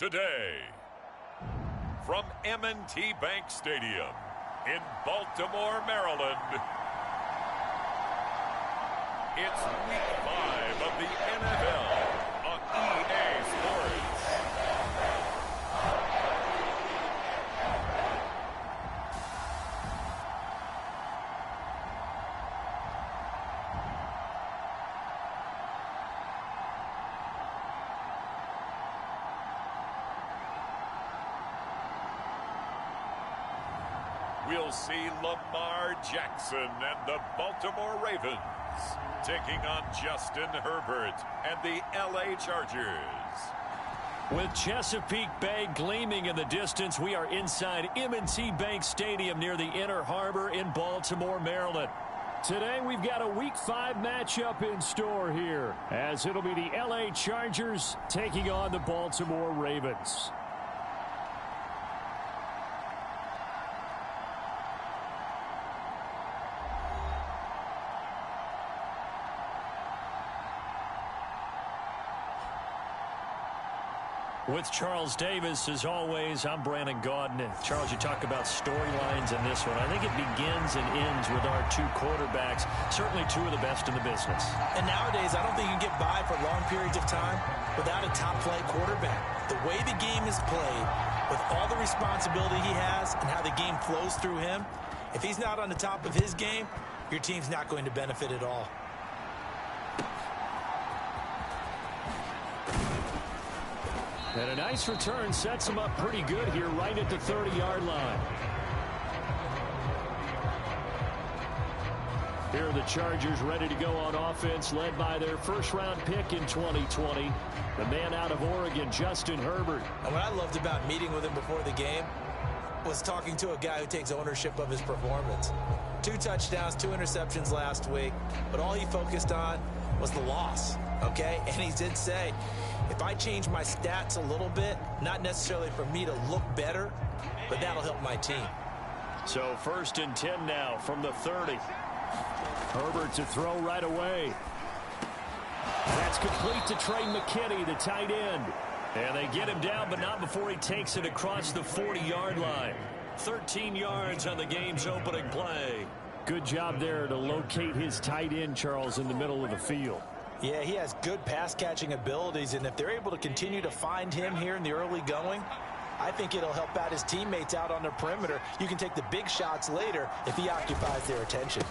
today. From M&T Bank Stadium in Baltimore, Maryland, it's Week 5 of the NFL on EA Sports. We'll see Lamar Jackson and the Baltimore Ravens taking on Justin Herbert and the LA Chargers. With Chesapeake Bay gleaming in the distance, we are inside M&T Bank Stadium near the Inner Harbor in Baltimore, Maryland. Today we've got a Week 5 matchup in store here, as it'll be the LA Chargers taking on the Baltimore Ravens. With Charles Davis, as always, I'm Brandon Gaudin. Charles, you talk about storylines in this one. I think it begins and ends with our two quarterbacks, certainly two of the best in the business. And nowadays, I don't think you can get by for long periods of time without a top-flight quarterback. The way the game is played, with all the responsibility he has and how the game flows through him, if he's not on the top of his game, your team's not going to benefit at all. And a nice return sets him up pretty good here right at the 30-yard line. Here are the Chargers ready to go on offense, led by their first-round pick in 2020, the man out of Oregon, Justin Herbert. And what I loved about meeting with him before the game was talking to a guy who takes ownership of his performance. 2 touchdowns, 2 interceptions last week, but all he focused on was the loss, okay? And he did say, if I change my stats a little bit, not necessarily for me to look better, but that'll help my team. So 1st and 10 now from the 30. Herbert to throw right away. That's complete to Trey McKinney, the tight end. And they get him down, but not before he takes it across the 40-yard line. 13 yards on the game's opening play. Good job there to locate his tight end, Charles, in the middle of the field. Yeah, he has good pass-catching abilities, and if they're able to continue to find him here in the early going, I think it'll help out his teammates out on the perimeter. You can take the big shots later if he occupies their attention.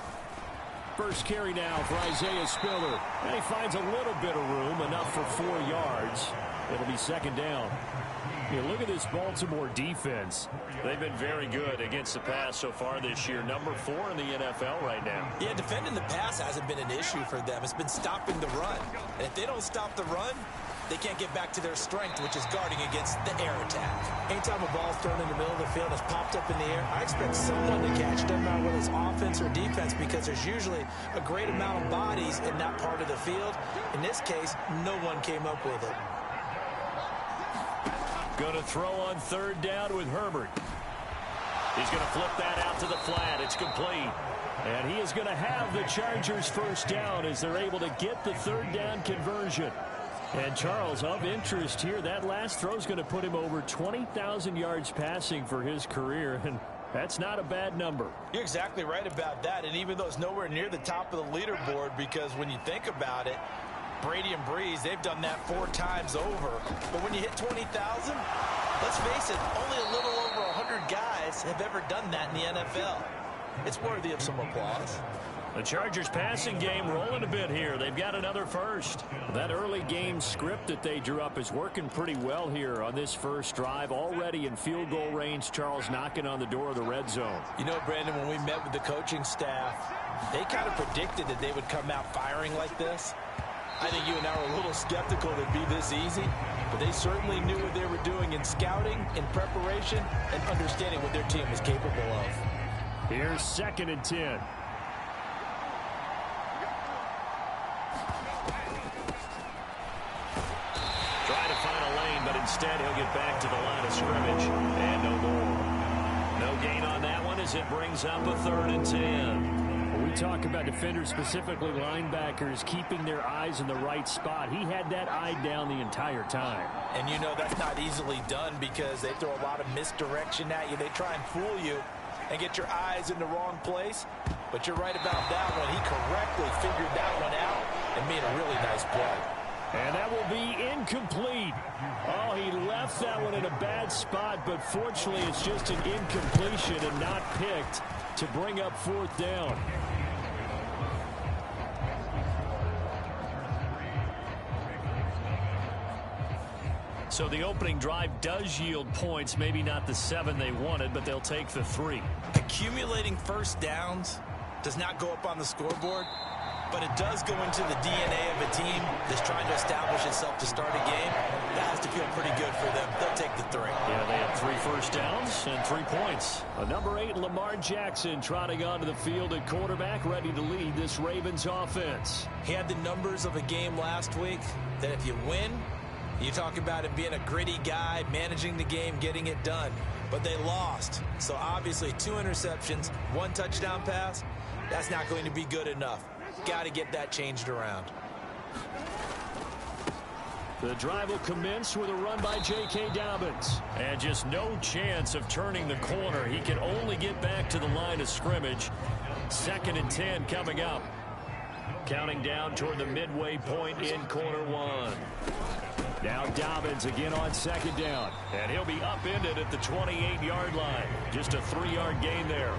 First carry now for Isaiah Spiller. And he finds a little bit of room, enough for 4 yards. It'll be 2nd down. Yeah, look at this Baltimore defense. They've been very good against the pass so far this year. Number 4 in the NFL right now. Yeah, defending the pass hasn't been an issue for them. It's been stopping the run. And if they don't stop the run, they can't get back to their strength, which is guarding against the air attack. Anytime a ball's thrown in the middle of the field, it's popped up in the air, I expect someone to catch it, doesn't matter whether it's offense or defense, because there's usually a great amount of bodies in that part of the field. In this case, no one came up with it. Going to throw on 3rd down with Herbert. He's going to flip that out to the flat. It's complete. And he is going to have the Chargers' 1st down as they're able to get the 3rd down conversion. And Charles, of interest here, that last throw is going to put him over 20,000 yards passing for his career. And that's not a bad number. You're exactly right about that. And even though it's nowhere near the top of the leaderboard, because when you think about it, Brady and Breeze, they've done that 4 times over. But when you hit 20,000, let's face it, only a little over 100 guys have ever done that in the NFL. It's worthy of some applause. The Chargers passing game rolling a bit here. They've got another first. That early game script that they drew up is working pretty well here on this first drive. Already in field goal range, Charles knocking on the door of the red zone. You know, Brandon, when we met with the coaching staff, they kind of predicted that they would come out firing like this. I think you and I were a little skeptical it'd be this easy, but they certainly knew what they were doing in scouting, in preparation, and understanding what their team was capable of. Here's 2nd and 10. Try to find a lane, but instead he'll get back to the line of scrimmage. And no more. No gain on that one as it brings up a 3rd and 10. we talk about defenders, specifically linebackers, keeping their eyes in the right spot. He had that eye down the entire time. And you know that's not easily done because they throw a lot of misdirection at you. They try and fool you and get your eyes in the wrong place. But you're right about that one. He correctly figured that one out and made a really nice play. And that will be incomplete. Oh, he left that one in a bad spot, but fortunately it's just an incompletion and not picked to bring up 4th down. So the opening drive does yield points, maybe not the 7 they wanted, but they'll take the 3. Accumulating first downs does not go up on the scoreboard, but it does go into the DNA of a team that's trying to establish itself to start a game. That has to feel pretty good for them. They'll take the 3. Yeah, they have 3 first downs and 3 points. Number 8, Lamar Jackson, trotting onto the field at quarterback, ready to lead this Ravens offense. He had the numbers of a game last week that if you win, you talk about him being a gritty guy, managing the game, getting it done. But they lost. So obviously 2 interceptions, 1 touchdown pass. That's not going to be good enough. Got to get that changed around. The drive will commence with a run by J.K. Dobbins. And just no chance of turning the corner. He can only get back to the line of scrimmage. 2nd and 10 coming up. Counting down toward the midway point in quarter 1. Now Dobbins again on 2nd down. And he'll be upended at the 28-yard line. Just a 3-yard gain there.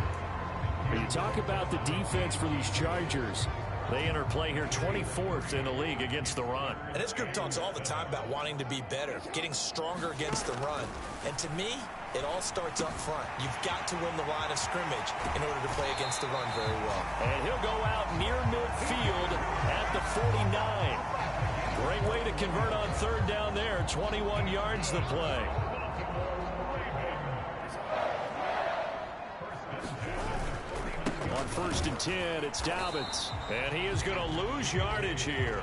When you talk about the defense for these Chargers, they enter play here 24th in the league against the run. And this group talks all the time about wanting to be better, getting stronger against the run. And to me, it all starts up front. You've got to win the line of scrimmage in order to play against the run very well. And he'll go out near midfield at the 49. Great way to convert on 3rd down there. 21 yards the play. On 1st and 10, it's Dobbins. And he is going to lose yardage here.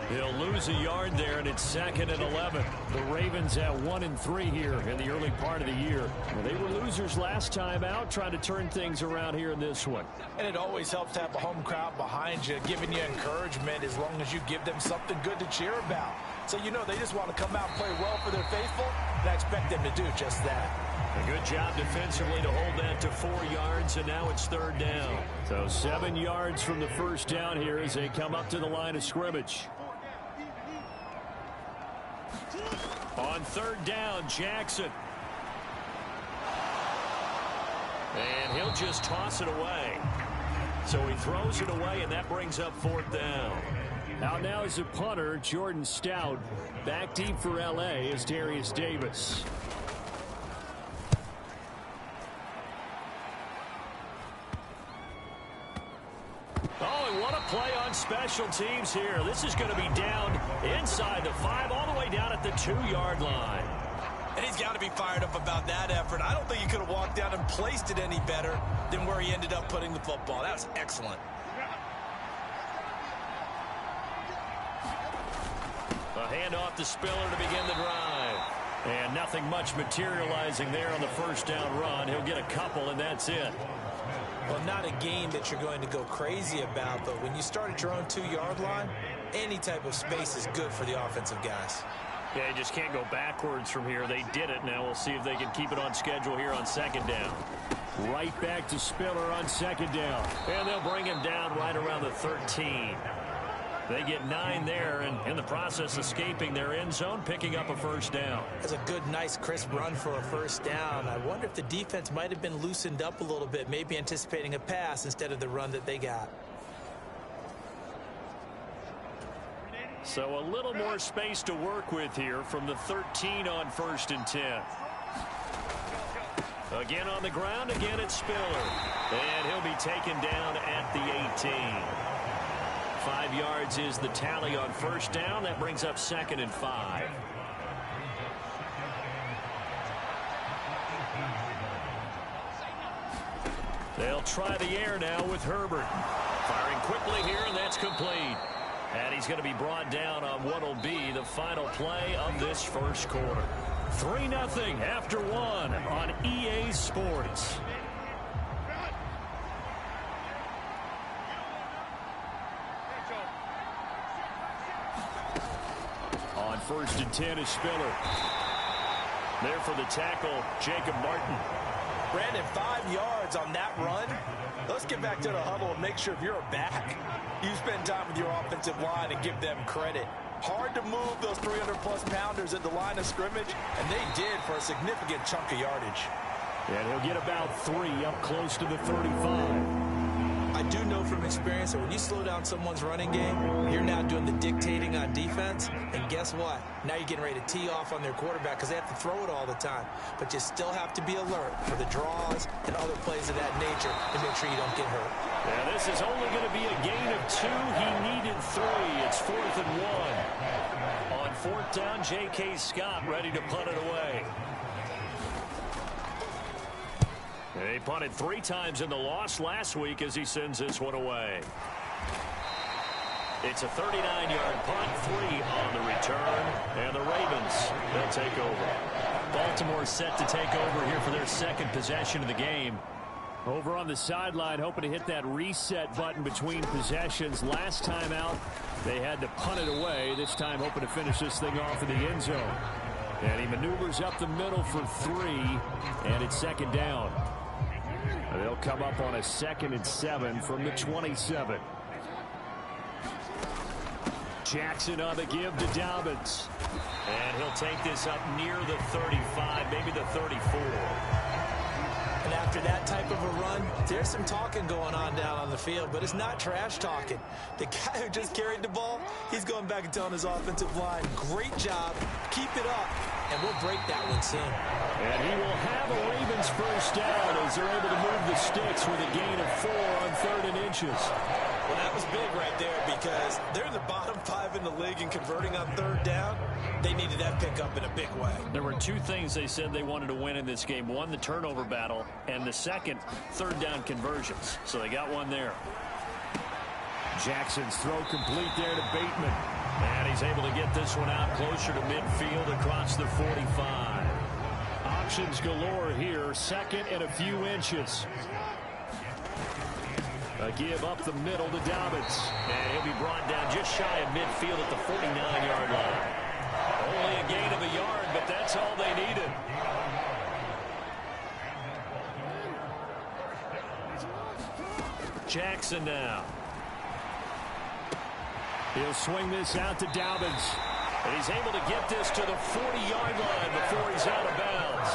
He'll lose a yard there, and it's 2nd and 11. The Ravens at 1-3 here in the early part of the year. Well, they were losers last time out, trying to turn things around here in this one. And it always helps to have a home crowd behind you, giving you encouragement as long as you give them something good to cheer about. So, you know, they just want to come out and play well for their faithful, and I expect them to do just that. A good job defensively to hold that to 4 yards, and now it's 3rd down. So 7 yards from the 1st down here as they come up to the line of scrimmage. On 3rd down, Jackson. And he'll just toss it away. So he throws it away, and that brings up 4th down. Out now is the punter, Jordan Stout. Back deep for L.A. is Darius Davis. Oh, and what a play on special teams here. This is going to be down inside the 5, all the way down at the 2-yard line. And he's got to be fired up about that effort. I don't think he could have walked down and placed it any better than where he ended up putting the football. That was excellent. A handoff to Spiller to begin the drive. And nothing much materializing there on the 1st down run. He'll get a couple, and that's it. Well, not a game that you're going to go crazy about, but when you start at your own 2-yard line, any type of space is good for the offensive guys. Yeah, you just can't go backwards from here. They did it. Now we'll see if they can keep it on schedule here on 2nd down. Right back to Spiller on 2nd down. And they'll bring him down right around the 13. They get 9 there, and in the process escaping their end zone, picking up a 1st down. That's a good, nice, crisp run for a 1st down. I wonder if the defense might have been loosened up a little bit, maybe anticipating a pass instead of the run that they got. So a little more space to work with here from the 13 on 1st and 10. Again on the ground, again it's Spiller. And he'll be taken down at the 18. 5 yards is the tally on 1st down. That brings up 2nd and 5. They'll try the air now with Herbert. Firing quickly here, and that's complete. And he's going to be brought down on what will be the final play of this 1st quarter. 3-0 after 1 on EA Sports. first and 10 is Spiller. There for the tackle, Jacob Martin. Brandon, 5 yards on that run. Let's get back to the huddle and make sure if you're a back, you spend time with your offensive line and give them credit. Hard to move those 300-plus pounders at the line of scrimmage, and they did for a significant chunk of yardage. And he'll get about 3 up close to the 35. I do know from experience that when you slow down someone's running game, you're now doing the dictating on defense. And guess what? Now you're getting ready to tee off on their quarterback because they have to throw it all the time. But you still have to be alert for the draws and other plays of that nature to make sure you don't get hurt. Yeah, this is only going to be a gain of 2. He needed 3. It's 4th and 1. On 4th down, J.K. Scott ready to punt it away. They punted 3 times in the loss last week as he sends this one away. It's a 39-yard punt, 3 on the return, and the Ravens, they'll take over. Baltimore set to take over here for their second possession of the game. Over on the sideline, hoping to hit that reset button between possessions. Last time out, they had to punt it away. This time, hoping to finish this thing off in the end zone. And he maneuvers up the middle for 3, and it's second down. They'll come up on a 2nd and 7 from the 27. Jackson on the give to Dobbins. And he'll take this up near the 35, maybe the 34. And after that type of a run, there's some talking going on down on the field, but it's not trash talking. The guy who just carried the ball, he's going back and telling his offensive line, great job, keep it up, and we'll break that one soon. And he will have a Ravens first down as they're able to move the sticks with a gain of 4 on 3rd and inches. Well, that was big right there because they're in the bottom 5 in the league and converting on 3rd down. They needed that pickup in a big way. There were 2 things they said they wanted to win in this game. One, the turnover battle, and the second, 3rd down conversions. So they got one there. Jackson's throw complete there to Bateman. And he's able to get this one out closer to midfield across the 45. Options galore here, 2nd and a few inches. A give up the middle to Dobbins. And he'll be brought down just shy of midfield at the 49-yard line. Only a gain of a yard, but that's all they needed. Jackson now. He'll swing this out to Dobbins. And he's able to get this to the 40-yard line before he's out of bounds.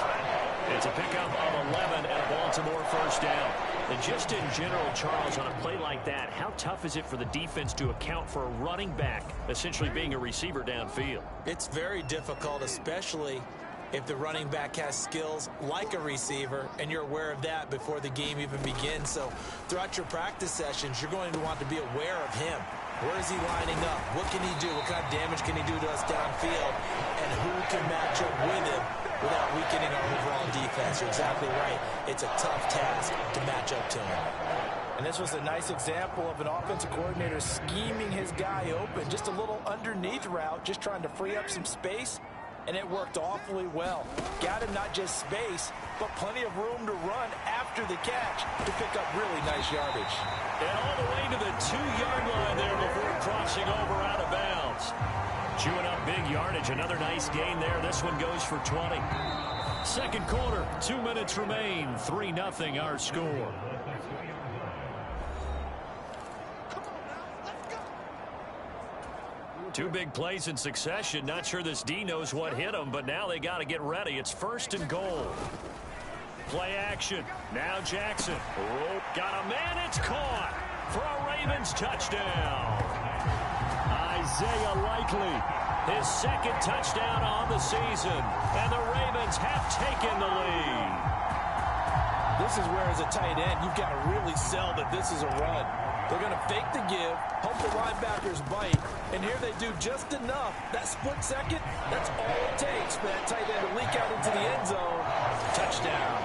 It's a pickup of 11 and a Baltimore first down. And just in general, Charles, on a play like that, how tough is it for the defense to account for a running back essentially being a receiver downfield? It's very difficult, especially if the running back has skills like a receiver, and you're aware of that before the game even begins. So throughout your practice sessions, you're going to want to be aware of him. Where is he lining up? What can he do? What kind of damage can he do to us downfield? And who can match up with him without weakening our overall defense? You're exactly right. It's a tough task to match up to him. And this was a nice example of an offensive coordinator scheming his guy open. Just a little underneath route, just trying to free up some space. And it worked awfully well. Got him not just space, but plenty of room to run after the catch to pick up really nice yardage. And all the way to the 2-yard line there before crossing over out of bounds. Chewing up big yardage. Another nice gain there. This one goes for 20. Second quarter, 2 minutes remain. 3-0 our score. Two big plays in succession. Not sure this D knows what hit him, but now they got to get ready. It's 1st and goal. Play action. Now Jackson. Oh, got a man. It's caught for a Ravens touchdown. Isaiah Likely, his 2nd touchdown on the season, and the Ravens have taken the lead. This is where, as a tight end, you've got to really sell that this is a run. They're going to fake the give, hope the linebackers bite, and here they do just enough. That split second, that's all it takes for that tight end to leak out into the end zone. Touchdown.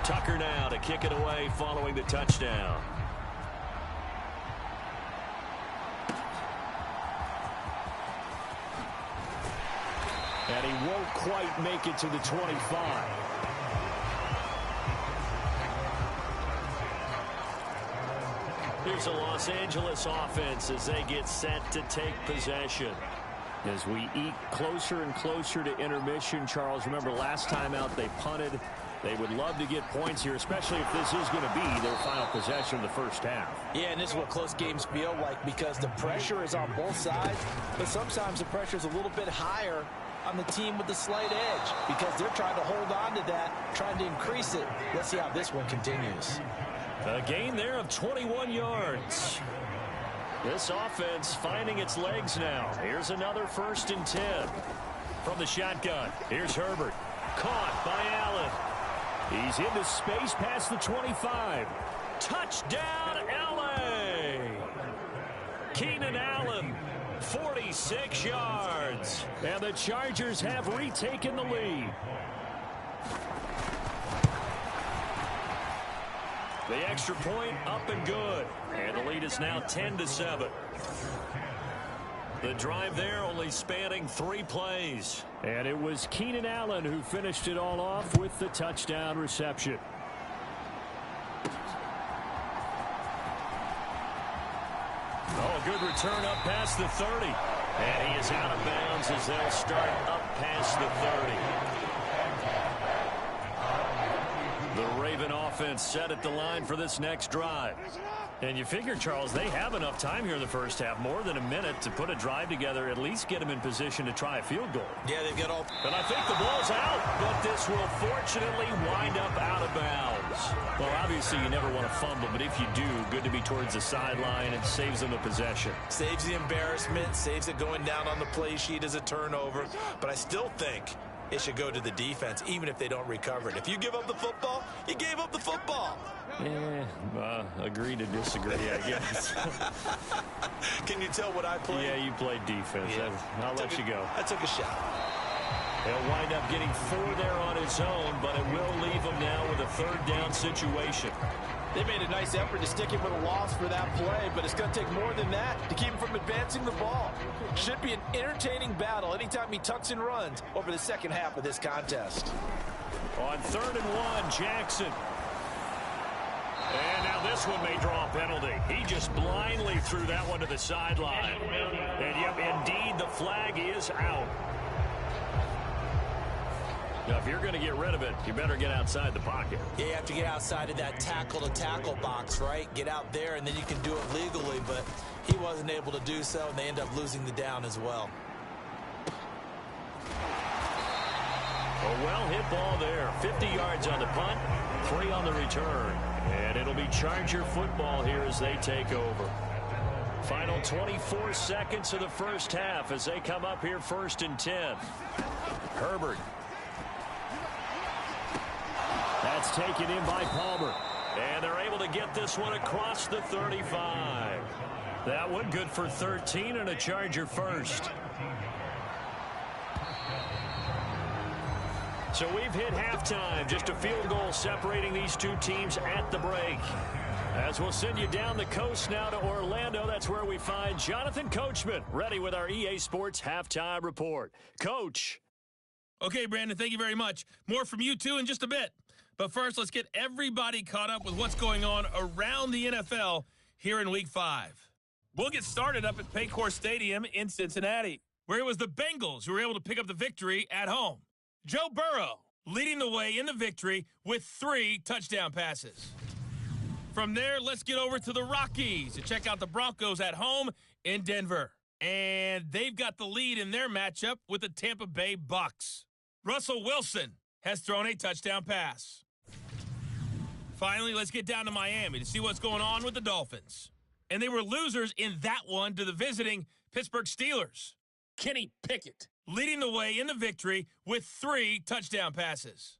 Tucker now to kick it away following the touchdown. And he won't quite make it to the 25. Here's a Los Angeles offense as they get set to take possession. As we eke closer and closer to intermission, Charles, remember last time out they punted. They would love to get points here, especially if this is going to be their final possession of the first half. Yeah, and this is what close games feel like because the pressure is on both sides, but sometimes the pressure is a little bit higher on the team with the slight edge because they're trying to hold on to that, trying to increase it. Let's see how this one continues. A gain there of 21 yards. This offense finding its legs now. Here's another 1st and 10. From the shotgun, here's Herbert. Caught by Allen. He's into space past the 25. Touchdown, L.A. Keenan Allen, 46 yards. And the Chargers have retaken the lead. The extra point up and good. And the lead is now 10-7. The drive there only spanning 3 plays. And it was Keenan Allen who finished it all off with the touchdown reception. Oh, a good return up past the 30. And he is out of bounds as they'll start up past the 30. The Raven offense set at the line for this next drive. And you figure, Charles, they have enough time here in the first half, more than a minute, to put a drive together, at least get them in position to try a field goal. Yeah, they've got all. But I think the ball's out, but this will fortunately wind up out of bounds. Well, obviously you never want to fumble, but if you do, good to be towards the sideline. It saves them the possession. Saves the embarrassment, saves it going down on the play sheet as a turnover. But I still think it should go to the defense, even if they don't recover it. If you give up the football, you gave up the football. Yeah, agree to disagree, I guess. Can you tell what I played? Yeah, you played defense. Yeah. I'll let you go. I took a shot. He'll wind up getting 4 there on his own, but it will leave him now with a 3rd down situation. They made a nice effort to stick him with a loss for that play, but it's going to take more than that to keep him from advancing the ball. Should be an entertaining battle anytime he tucks and runs over the second half of this contest. On 3rd and 1, Jackson. And now this one may draw a penalty. He just blindly threw that one to the sideline. And yep, indeed, the flag is out. Now, if you're going to get rid of it, you better get outside the pocket. Yeah, you have to get outside of that tackle-to-tackle box, right? Get out there, and then you can do it legally, but he wasn't able to do so, and they end up losing the down as well. A well-hit ball there. 50 yards on the punt, 3 on the return. And it'll be Charger football here as they take over. Final 24 seconds of the first half as they come up here 1st and 10. Herbert. That's taken in by Palmer. And they're able to get this one across the 35. That one good for 13 and a Charger first. So we've hit halftime. Just a field goal separating these two teams at the break. As we'll send you down the coast now to Orlando, that's where we find Jonathan Coachman, ready with our EA Sports Halftime Report. Coach. Okay, Brandon, thank you very much. More from you, too, in just a bit. But first, let's get everybody caught up with what's going on around the NFL here in Week 5. We'll get started up at Paycor Stadium in Cincinnati, where it was the Bengals who were able to pick up the victory at home. Joe Burrow leading the way in the victory with 3 touchdown passes. From there, let's get over to the Rockies to check out the Broncos at home in Denver. And they've got the lead in their matchup with the Tampa Bay Bucks. Russell Wilson has thrown a touchdown pass. Finally, let's get down to Miami to see what's going on with the Dolphins. And they were losers in that one to the visiting Pittsburgh Steelers. Kenny Pickett leading the way in the victory with 3 touchdown passes.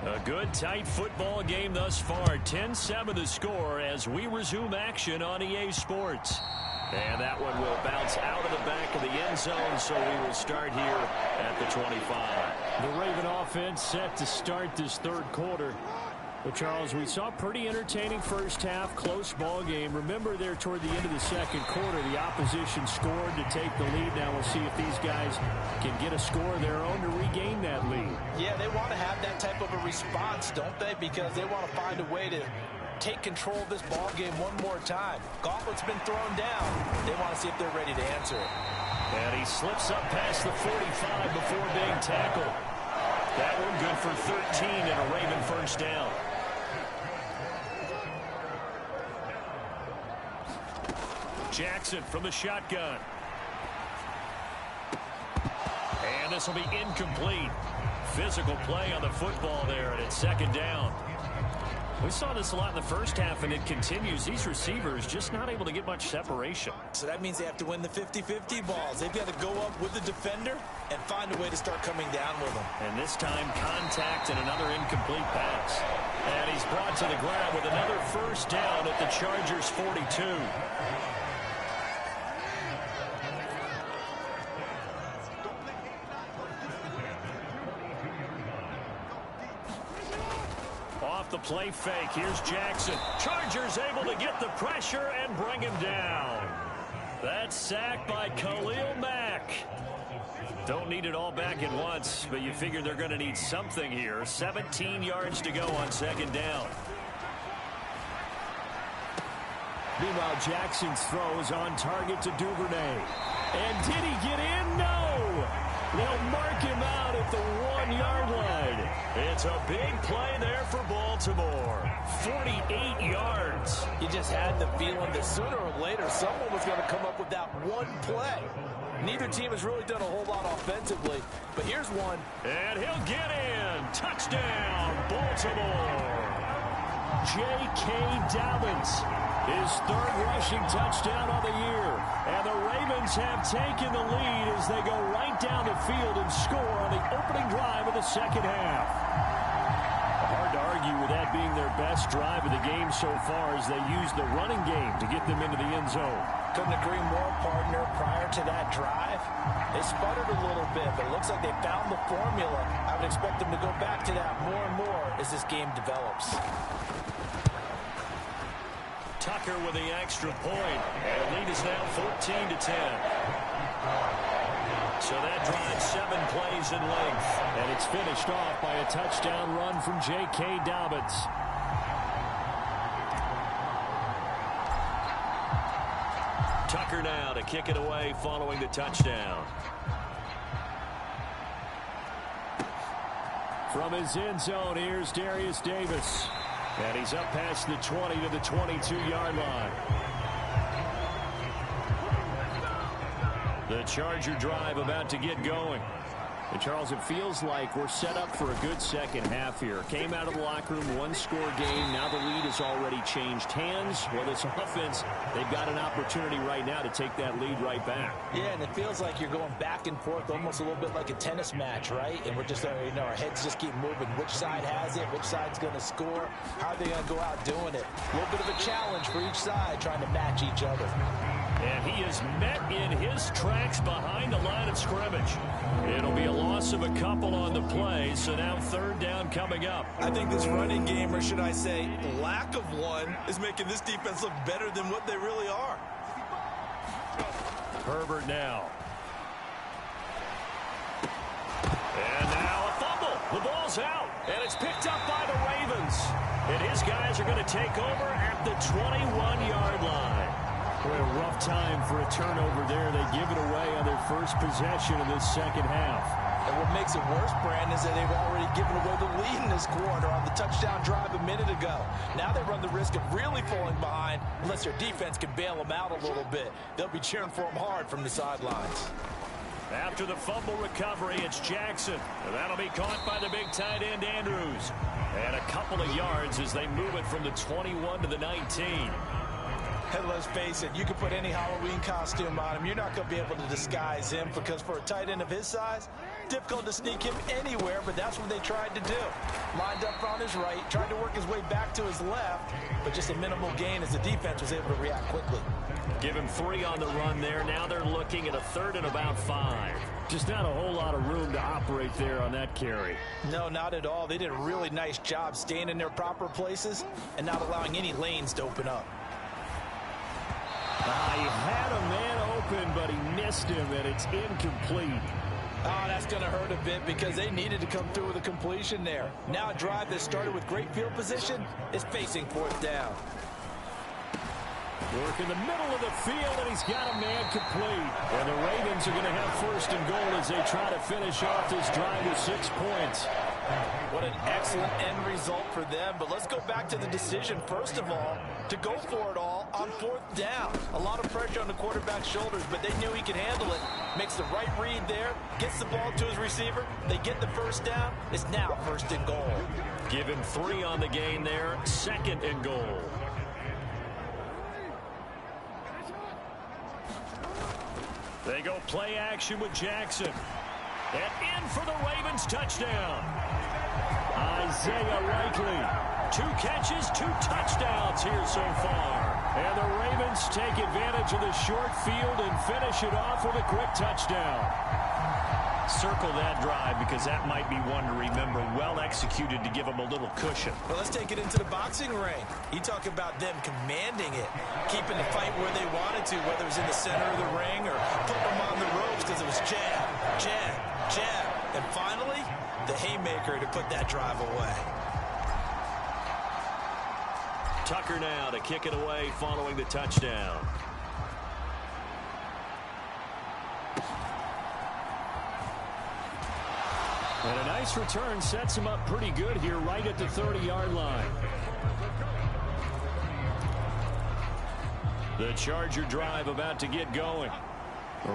A good, tight football game thus far. 10-7 the score as we resume action on EA Sports. And that one will bounce out of the back of the end zone, so we will start here at the 25. The Raven offense set to start this third quarter. Well, Charles, we saw a pretty entertaining first half, close ball game. Remember there toward the end of the second quarter, the opposition scored to take the lead. Now we'll see if these guys can get a score of their own to regain that lead. Yeah, they want to have that type of a response, don't they? Because they want to find a way to take control of this ball game one more time. Gauntlet's been thrown down. They want to see if they're ready to answer it. And he slips up past the 45 before being tackled. That one good for 13 and a Raven first down. Jackson from the shotgun. And this will be incomplete. Physical play on the football there, and it's second down. We saw this a lot in the first half, and it continues. These receivers just not able to get much separation. So that means they have to win the 50-50 balls. They've got to go up with the defender and find a way to start coming down with them. And this time, contact and another incomplete pass. And he's brought to the ground with another first down at the Chargers' 42. The play fake. Here's Jackson. Chargers able to get the pressure and bring him down. That's sacked by Khalil Mack. Don't need it all back at once, but you figure they're going to need something here. 17 yards to go on second down. Meanwhile, Jackson's throw is on target to Duvernay. And did he get in? No! They'll mark him out at the 1-yard line. It's a big play there for Baltimore. 48 yards. You just had the feeling that sooner or later someone was going to come up with that one play. Neither team has really done a whole lot offensively, but here's one. And he'll get in. Touchdown, Baltimore. J.K. Dobbins, his third rushing touchdown of the year. And the Ravens have taken the lead as they go right down the field and score on the opening drive of the second half. Hard to argue with that being their best drive of the game so far as they use the running game to get them into the end zone. Couldn't agree more, partner. Prior to that drive, they sputtered a little bit, but it looks like they found the formula. I would expect them to go back to that more and more as this game develops. Tucker with the extra point. And the lead is now 14-10. So that drives 7 plays in length. And it's finished off by a touchdown run from J.K. Dobbins. Tucker now to kick it away following the touchdown. From his end zone, here's Darius Davis. And he's up past the 20 to the 22-yard line. The Charger drive about to get going. And Charles, it feels like we're set up for a good second half here. Came out of the locker room, one-score game. Now the lead has already changed hands. Well, this offense, they've got an opportunity right now to take that lead right back. Yeah, and it feels like you're going back and forth almost a little bit like a tennis match, right? And we're just, our heads just keep moving. Which side has it? Which side's going to score? How are they going to go out doing it? A little bit of a challenge for each side trying to match each other. And he is met in his tracks behind the line of scrimmage. It'll be a loss of a couple on the play, so now third down coming up. I think this running game, or should I say lack of one, is making this defense look better than what they really are. Herbert now. And now a fumble. The ball's out, and it's picked up by the Ravens. And his guys are going to take over at the 21-yard line. What a rough time for a turnover there. They give it away on their first possession of this second half. And what makes it worse, Brandon, is that they've already given away the lead in this quarter on the touchdown drive a minute ago. Now they run the risk of really falling behind unless their defense can bail them out a little bit. They'll be cheering for them hard from the sidelines. After the fumble recovery, it's Jackson. And that'll be caught by the big tight end, Andrews. And a couple of yards as they move it from the 21 to the 19. And let's face it, you can put any Halloween costume on him. You're not going to be able to disguise him because for a tight end of his size, Difficult to sneak him anywhere, but that's what they tried to do. Lined up on his right, tried to work his way back to his left, but just a minimal gain as the defense was able to react quickly. Give him 3 on the run there. Now they're looking at a 3rd and about 5. Just not a whole lot of room to operate there on that carry. No, not at all. They did a really nice job staying in their proper places and not allowing any lanes to open up. He had a man open, but he missed him, and it's incomplete. Oh, that's going to hurt a bit because they needed to come through with a completion there. Now a drive that started with great field position is facing 4th down. Work in the middle of the field, and he's got a man complete. And the Ravens are going to have 1st and goal as they try to finish off this drive with 6 points. What an excellent end result for them. But let's go back to the decision, first of all, to go for it all on 4th down. A lot of pressure on the quarterback's shoulders, but they knew he could handle it. Makes the right read there, gets the ball to his receiver. They get the 1st down. It's now 1st and goal. Give him 3 on the gain there, 2nd and goal. They go play action with Jackson. And in for the Ravens touchdown. Isaiah Likely. 2 catches, 2 touchdowns here so far. And the Ravens take advantage of the short field and finish it off with a quick touchdown. Circle that drive because that might be one to remember. Well executed to give them a little cushion. Well, let's take it into the boxing ring. You talk about them commanding it, keeping the fight where they wanted to, whether it was in the center of the ring or putting them on the ropes because it was jab, jab, jab. And finally, the haymaker to put that drive away. Tucker now to kick it away following the touchdown. And a nice return sets him up pretty good here right at the 30-yard line. The Charger drive about to get going.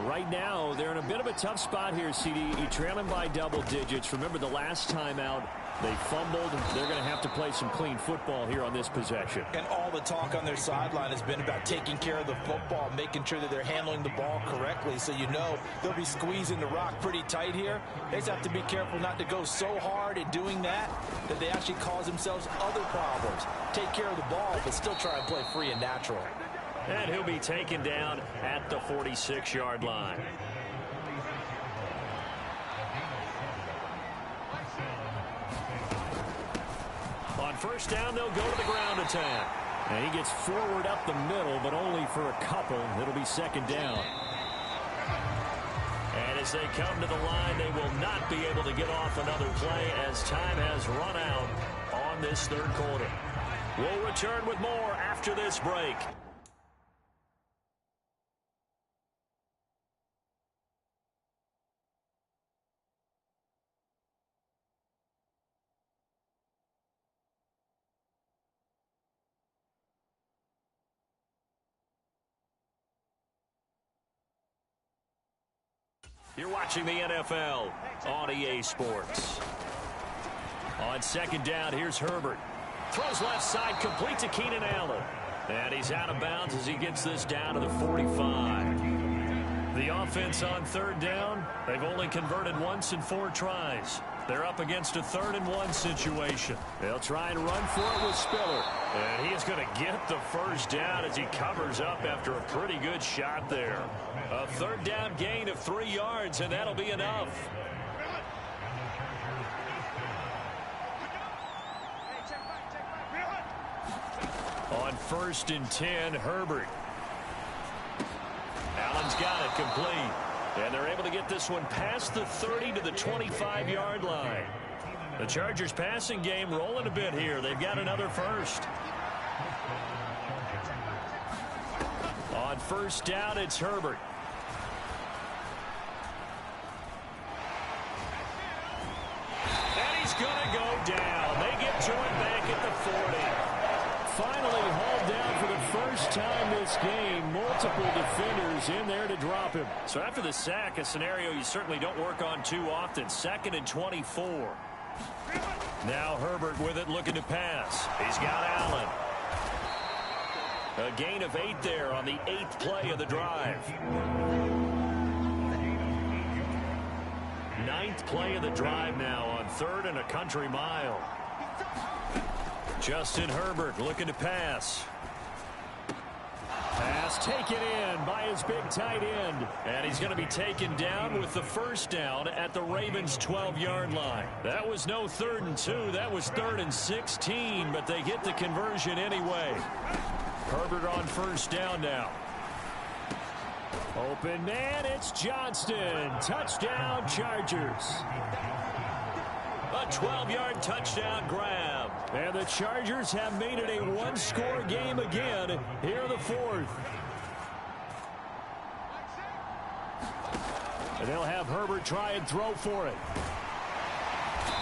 Right now, they're in a bit of a tough spot here, CD. Trailing by double digits. Remember the last time out, they fumbled. They're going to have to play some clean football here on this possession. And all the talk on their sideline has been about taking care of the football, making sure that they're handling the ball correctly. So you know they'll be squeezing the rock pretty tight here. They just have to be careful not to go so hard in doing that that they actually cause themselves other problems. Take care of the ball, but still try and play free and natural. And he'll be taken down at the 46-yard line. On 1st down, they'll go to the ground attack. And he gets forward up the middle, but only for a couple. It'll be 2nd down. And as they come to the line, they will not be able to get off another play as time has run out on this 3rd quarter. We'll return with more after this break. You're watching the NFL on EA Sports. On 2nd down, here's Herbert. Throws left side, complete to Keenan Allen. And he's out of bounds as he gets this down to the 45. The offense on 3rd down, they've only converted once in 4 tries. They're up against a 3rd and 1 situation. They'll try and run for it with Spiller. And he is going to get the 1st down as he covers up after a pretty good shot there. A 3rd down gain of 3 yards, and that'll be enough. On 1st and 10, Herbert. Allen's got it complete. And they're able to get this one past the 30 to the 25-yard line. The Chargers passing game rolling a bit here. They've got another 1st. On 1st down, it's Herbert. And he's going to go down. They get joined back at the 40. Finally hauled down for the 1st time this game. Multiple defenders in there to drop him. So after the sack, a scenario you certainly don't work on too often. 2nd and 24. Now Herbert with it, looking to pass. He's got Allen. A gain of 8 there on the 8th play of the drive. 9th play of the drive now on 3rd and a country mile. Justin Herbert looking to pass. Pass taken in by his big tight end. And he's going to be taken down with the first down at the Ravens' 12-yard line. That was no 3rd and 2. That was 3rd and 16, but they get the conversion anyway. Herbert on first down now. Open man, it's Johnston. Touchdown, Chargers. A 12-yard touchdown grab. And the Chargers have made it a one-score game again here in the 4th. And they'll have Herbert try and throw for it.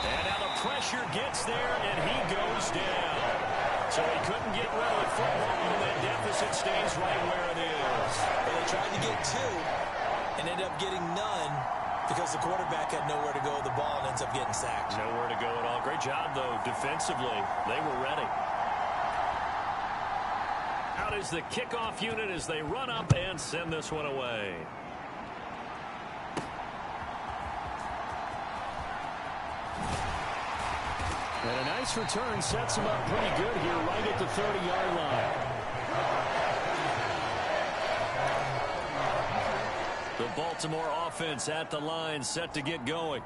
And now the pressure gets there, and he goes down. So he couldn't get rid of the football, and that deficit stays right where it is. Well, they tried to get 2 and ended up getting none because the quarterback had nowhere to go with the ball and ends up getting sacked. Nowhere to go at all. Great job, though, defensively. They were ready. Out is the kickoff unit as they run up and send this one away. And a nice return sets him up pretty good here right at the 30-yard line. The Baltimore offense at the line set to get going.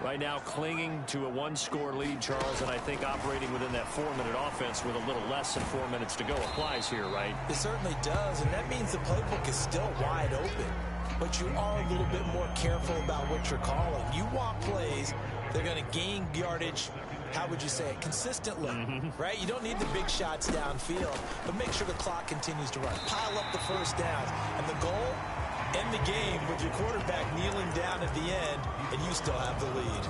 Right now clinging to a one-score lead, Charles, and I think operating within that 4-minute offense with a little less than 4 minutes to go applies here, right? It certainly does, and that means the playbook is still wide open. But you are a little bit more careful about what you're calling. You want plays, they're going to gain yardage, how would you say it, consistently, right? You don't need the big shots downfield, but make sure the clock continues to run. Pile up the first downs, and the goal, end the game with your quarterback kneeling down at the end, and you still have the lead.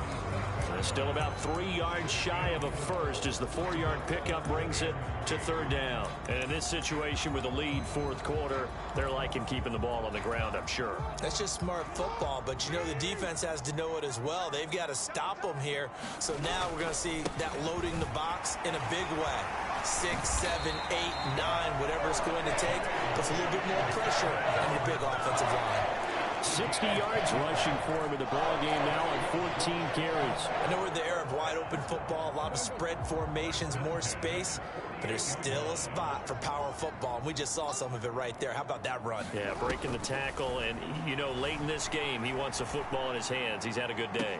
They're still about 3 yards shy of a first as the 4-yard pickup brings it to 3rd down. And in this situation with a lead 4th quarter, they're liking keeping the ball on the ground, I'm sure. That's just smart football, but you know the defense has to know it as well. They've got to stop them here. So now we're going to see that loading the box in a big way. 6, 7, 8, 9, whatever it's going to take, puts a little bit more pressure on your big offensive line. 60 yards rushing for him in the ball game now on 14 carries. I know we're in the era of wide open football, a lot of spread formations, more space, but there's still a spot for power football. We just saw some of it right there. How about that run? Yeah, breaking the tackle, and you know, late in this game, he wants a football in his hands. He's had a good day.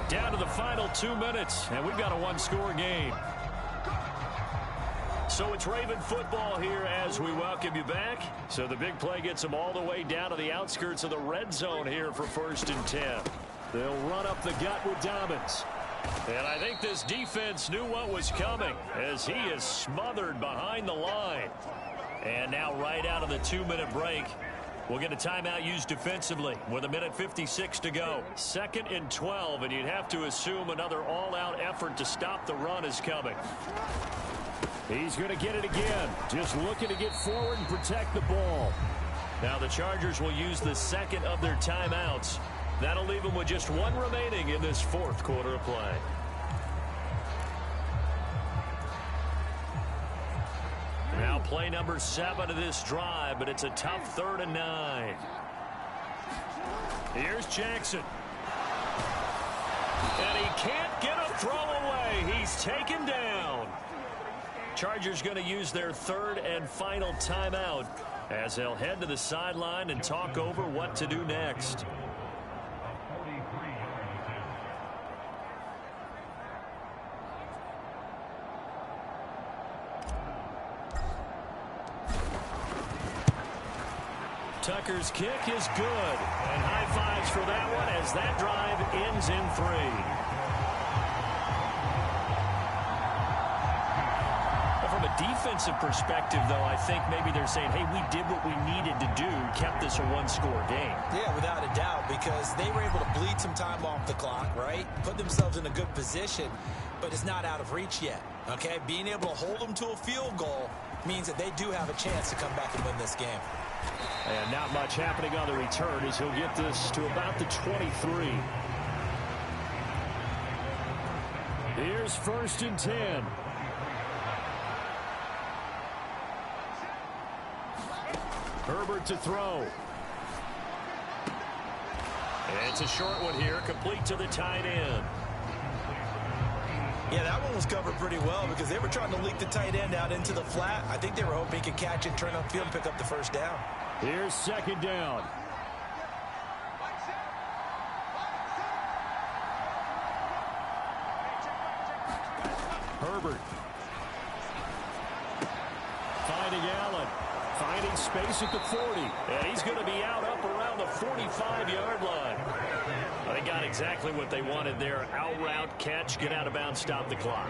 Down to the final 2 minutes, and we've got a one-score game. So it's Raven football here as we welcome you back. So the big play gets them all the way down to the outskirts of the red zone here for 1st and 10. They'll run up the gut with Dobbins. And I think this defense knew what was coming as he is smothered behind the line. And now right out of the 2-minute break, we'll get a timeout used defensively with 1:56 to go. 2nd and 12, and you'd have to assume another all-out effort to stop the run is coming. He's going to get it again. Just looking to get forward and protect the ball. Now the Chargers will use the 2nd of their timeouts. That'll leave them with just 1 remaining in this 4th quarter of play. Now play number 7 of this drive, but it's a tough 3rd and 9. Here's Jackson. And he can't get a throw away. He's taken down. Chargers going to use their 3rd and final timeout as they'll head to the sideline and talk over what to do next. Tucker's kick is good, and high fives for that one as that drive ends in 3. From a defensive perspective, though, I think maybe they're saying, hey, we did what we needed to do, kept this a one-score game. Yeah, without a doubt, because they were able to bleed some time off the clock, right? Put themselves in a good position, but it's not out of reach yet, okay? Being able to hold them to a field goal means that they do have a chance to come back and win this game. And not much happening on the return as he'll get this to about the 23. Here's 1st and 10. Herbert to throw. And it's a short one here, complete to the tight end. Yeah, that one was covered pretty well because they were trying to leak the tight end out into the flat. I think they were hoping he could catch it, turn upfield, and pick up the first down. Here's 2nd down. Herbert. Finding Allen. Finding space at the 40. And he's going to be out up around the 45-yard line. They got exactly what they wanted there. Out route, catch, get out of bounds, stop the clock.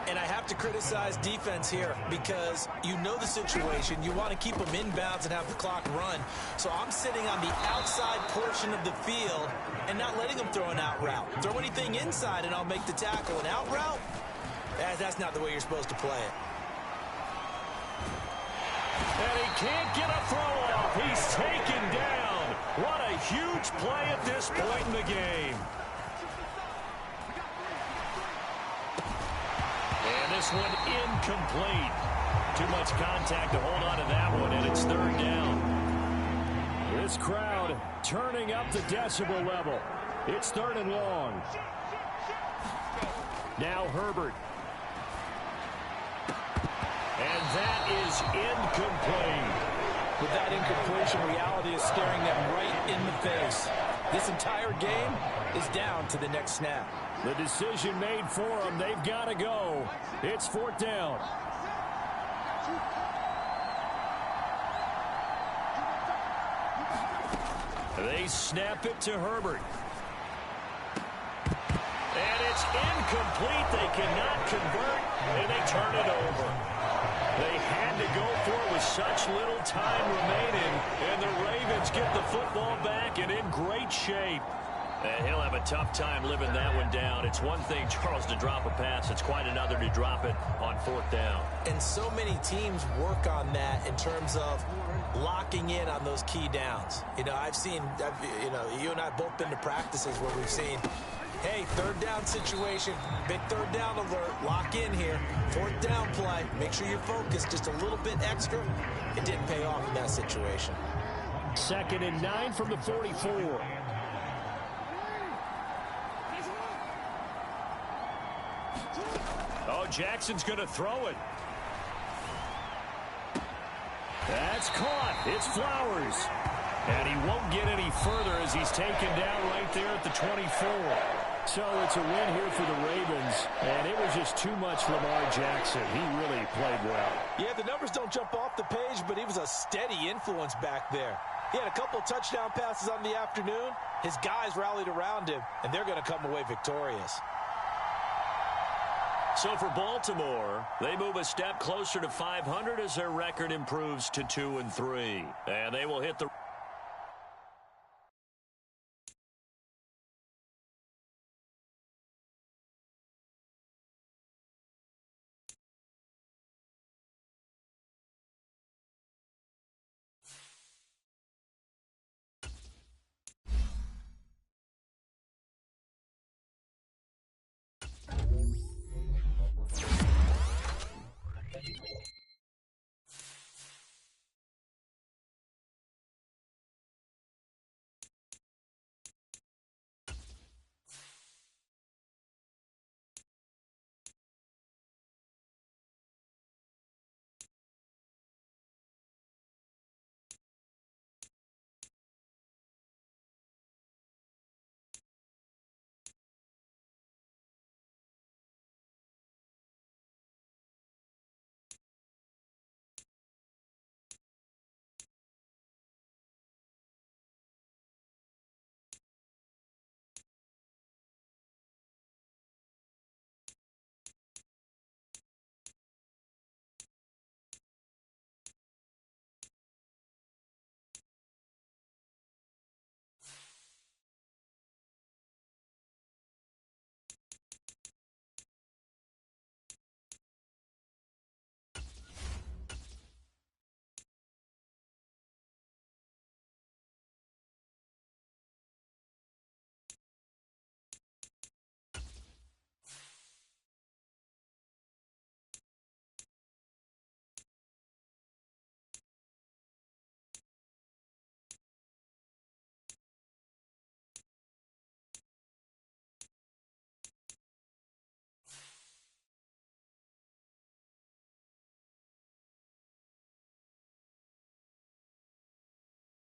And I have to criticize defense here because you know the situation. You want to keep them inbounds and have the clock run. So I'm sitting on the outside portion of the field and not letting them throw an out route. Throw anything inside and I'll make the tackle. An out route? That's not the way you're supposed to play it. And he can't get a throw off. He's taken down. What a huge play at this point in the game. And this one incomplete. Too much contact to hold on to that one, and it's 3rd down. This crowd turning up the decibel level. It's 3rd and long. Now Herbert. And that is incomplete. With that incompletion, reality is staring them right in the face. This entire game is down to the next snap. The decision made for them. They've got to go. It's 4th down. They snap it to Herbert. And it's incomplete. They cannot convert, and they turn it over. They had to go for it with such little time remaining, and the Ravens get the football back and in great shape. And he'll have a tough time living that one down. It's one thing, Charles, to drop a pass. It's quite another to drop it on 4th down. And so many teams work on that in terms of locking in on those key downs. You know, you and I have both been to practices where we've seen, hey, 3rd down situation, big 3rd down alert, lock in here, 4th down play, make sure you're focused just a little bit extra. It didn't pay off in that situation. 2nd and 9 from the 44. Oh, Jackson's going to throw it. That's caught. It's Flowers. And he won't get any further as he's taken down right there at the 24. So it's a win here for the Ravens, and it was just too much Lamar Jackson. He really played well. Yeah, the numbers don't jump off the page, but he was a steady influence back there. He had a couple of touchdown passes on the afternoon. His guys rallied around him, and they're going to come away victorious. So for Baltimore, they move a step closer to 500 as their record improves to 2-3. And they will hit the